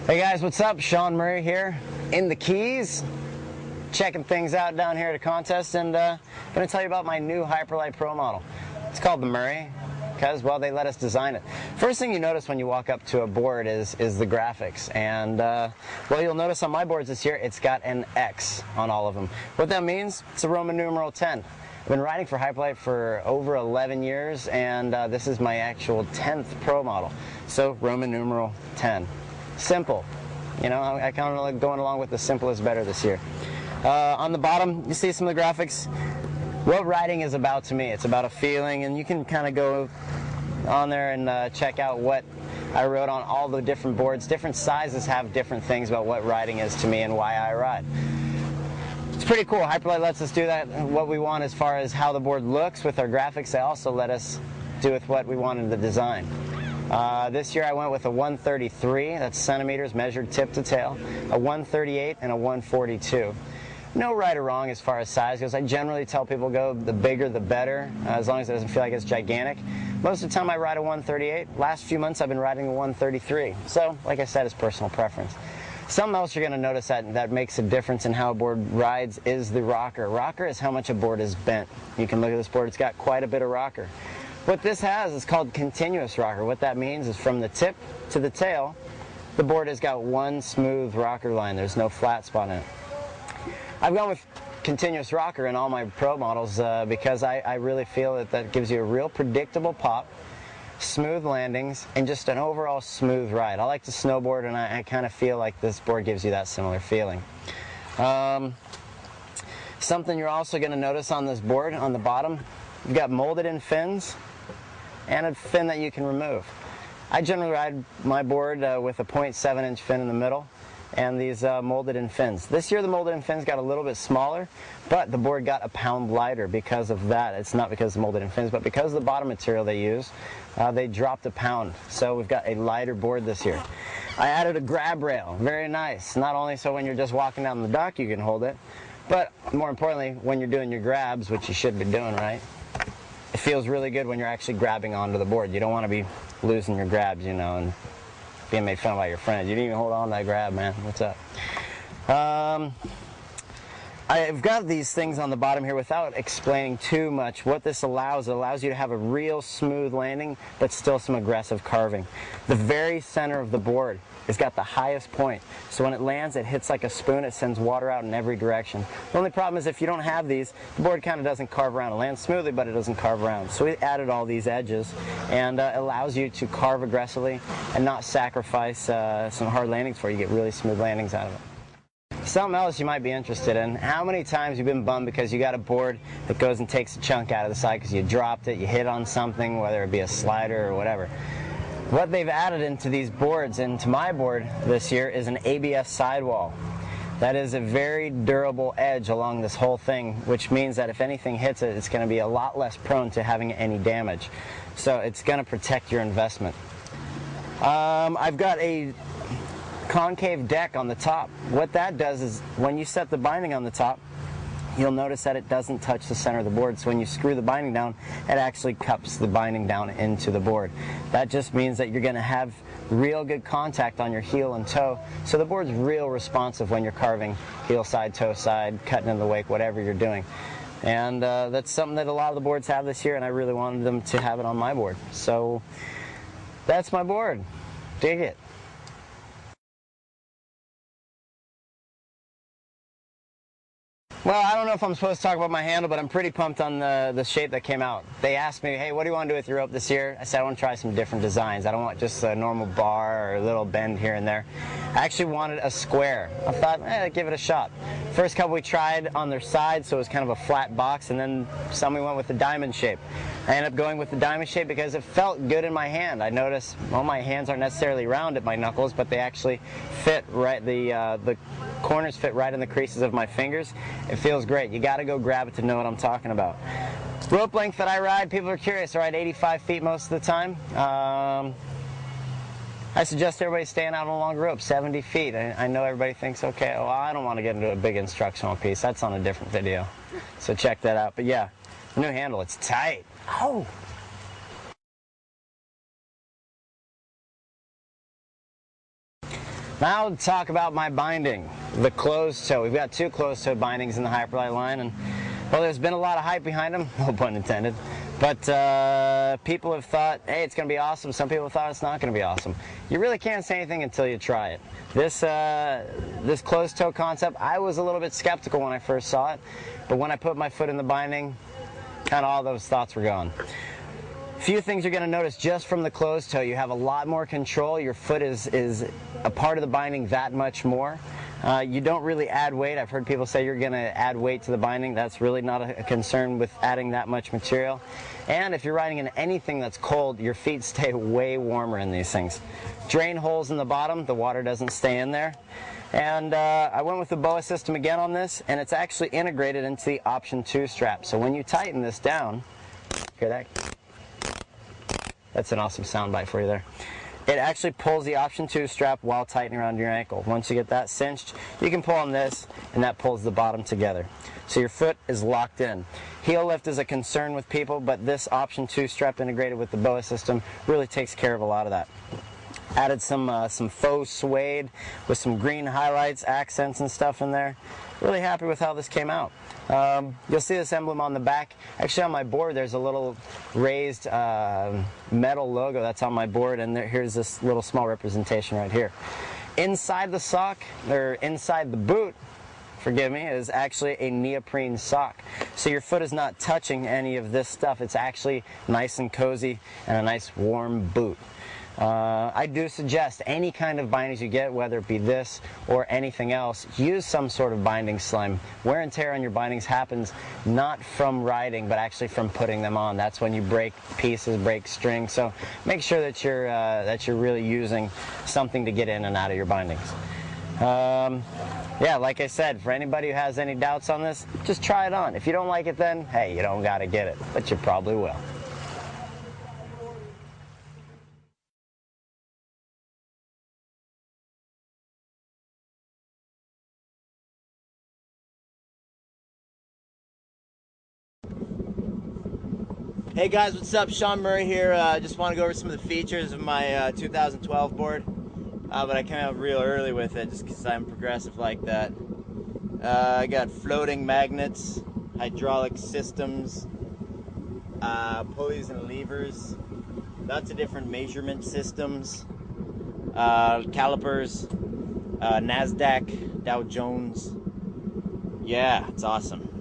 Hey guys, what's up? Shaun Murray here in the Keys, checking things out down here at a contest, and going to tell you about my new Hyperlite Pro model. It's called the Murray because, well, they let us design it. First thing you notice when you walk up to a board is the graphics, and well, you'll notice on my boards this year it's got an X on all of them. What that means, it's a Roman numeral 10. I've been riding for Hyperlite for over 11 years, and this is my actual 10th Pro model. So Roman numeral 10. Simple. You know, I kind of like going along with the simple is better this year. On the bottom, you see some of the graphics. What riding is about to me, it's about a feeling, and you can kind of go on there and check out what I wrote on all the different boards. Different sizes have different things about what riding is to me and why I ride. It's pretty cool. Hyperlite lets us do that, what we want as far as how the board looks with our graphics. They also let us do with what we want in the design. This year I went with a 133, that's centimeters measured tip to tail, a 138 and a 142. No right or wrong as far as size goes. I generally tell people go the bigger the better, as long as it doesn't feel like it's gigantic. Most of the time I ride a 138. Last few months I've been riding a 133. So, like I said, it's personal preference. Something else you're going to notice that makes a difference in how a board rides is the rocker. Rocker is how much a board is bent. You can look at this board, it's got quite a bit of rocker. What this has is called continuous rocker. What that means is from the tip to the tail, the board has got one smooth rocker line. There's no flat spot in it. I've gone with continuous rocker in all my Pro models because I really feel that gives you a real predictable pop, smooth landings, and just an overall smooth ride. I like to snowboard, and I kind of feel like this board gives you that similar feeling. Something you're also going to notice on this board, on the bottom, you've got molded in fins and a fin that you can remove. I generally ride my board with a 0.7-inch fin in the middle and these molded in fins. This year the molded in fins got a little bit smaller, but the board got a pound lighter because of that. It's not because of the molded in fins, but because of the bottom material they use, they dropped a pound. So we've got a lighter board this year. I added a grab rail, very nice. Not only so when you're just walking down the dock you can hold it, but more importantly when you're doing your grabs, which you should be doing, right? It feels really good when you're actually grabbing onto the board. You don't want to be losing your grabs, you know, and being made fun of by your friends. You didn't even hold on to that grab, man. What's up? I've got these things on the bottom here without explaining too much. What this allows, it allows you to have a real smooth landing, but still some aggressive carving. The very center of the board has got the highest point. So when it lands, it hits like a spoon. It sends water out in every direction. The only problem is if you don't have these, the board kind of doesn't carve around. It lands smoothly, but it doesn't carve around. So we added all these edges, and it allows you to carve aggressively and not sacrifice some hard landings for you. You get really smooth landings out of it. Something else you might be interested in, how many times you've been bummed because you got a board that goes and takes a chunk out of the side because you dropped it, you hit on something, whether it be a slider or whatever. What they've added into these boards, into my board this year, is an ABS sidewall. That is a very durable edge along this whole thing, which means that if anything hits it, it's going to be a lot less prone to having any damage. So it's going to protect your investment. I've got a concave deck on the top. What that does is when you set the binding on the top, you'll notice that it doesn't touch the center of the board. So when you screw the binding down, it actually cups the binding down into the board. That just means that you're going to have real good contact on your heel and toe, so the board's real responsive when you're carving heel side, toe side, cutting in the wake, whatever you're doing. And that's something that a lot of the boards have this year, and I really wanted them to have it on my board. So that's my board. Dig it. Well, I don't know if I'm supposed to talk about my handle, but I'm pretty pumped on the shape that came out. They asked me, hey, what do you want to do with your rope this year? I said, I want to try some different designs. I don't want just a normal bar or a little bend here and there. I actually wanted a square. I thought, give it a shot. First couple we tried on their side, so it was kind of a flat box, and then some we went with the diamond shape. I ended up going with the diamond shape because it felt good in my hand. I noticed, well, my hands aren't necessarily round at my knuckles, but they actually fit right, the corners fit right in the creases of my fingers. It feels great. You got to go grab it to know what I'm talking about. Rope length that I ride, people are curious. I ride 85 feet most of the time. I suggest everybody staying out on a longer rope, 70 feet. I know everybody thinks, okay, well, I don't want to get into a big instructional piece. That's on a different video. So check that out. But yeah, new handle, it's tight. Oh! Now to talk about my binding, the closed toe. We've got 2 closed toe bindings in the Hyperlite line, and well, there's been a lot of hype behind them, no pun intended. But people have thought, hey, it's going to be awesome. Some people thought it's not going to be awesome. You really can't say anything until you try it. This closed toe concept, I was a little bit skeptical when I first saw it, but when I put my foot in the binding, kind of all those thoughts were gone. Few things you're going to notice just from the closed toe. You have a lot more control. Your foot is a part of the binding that much more. You don't really add weight. I've heard people say you're going to add weight to the binding. That's really not a concern with adding that much material. And if you're riding in anything that's cold, your feet stay way warmer in these things. Drain holes in the bottom, the water doesn't stay in there. And I went with the BOA system again on this, and it's actually integrated into the option 2 strap. So when you tighten this down, hear that? That's an awesome soundbite for you there. It actually pulls the option 2 strap while tightening around your ankle. Once you get that cinched, you can pull on this, and that pulls the bottom together. So your foot is locked in. Heel lift is a concern with people, but this option 2 strap integrated with the BOA system really takes care of a lot of that. Added some faux suede with some green highlights, accents and stuff in there. Really happy with how this came out. You'll see this emblem on the back. Actually on my board there's a little raised metal logo that's on my board, and here's this little small representation right here. Inside the sock, or inside the boot, forgive me, is actually a neoprene sock. So your foot is not touching any of this stuff. It's actually nice and cozy and a nice warm boot. I do suggest any kind of bindings you get, whether it be this or anything else, use some sort of binding slime. Wear and tear on your bindings happens not from riding, but actually from putting them on. That's when you break pieces, break strings. So make sure that you're really using something to get in and out of your bindings. Yeah, like I said, for anybody who has any doubts on this, just try it on. If you don't like it, then hey, you don't gotta get it, but you probably will. Hey guys, what's up? Shaun Murray here. Just want to go over some of the features of my 2012 board, but I came out real early with it just because I'm progressive like that. I got floating magnets, hydraulic systems, pulleys and levers, lots of different measurement systems, calipers, NASDAQ, Dow Jones. Yeah, it's awesome.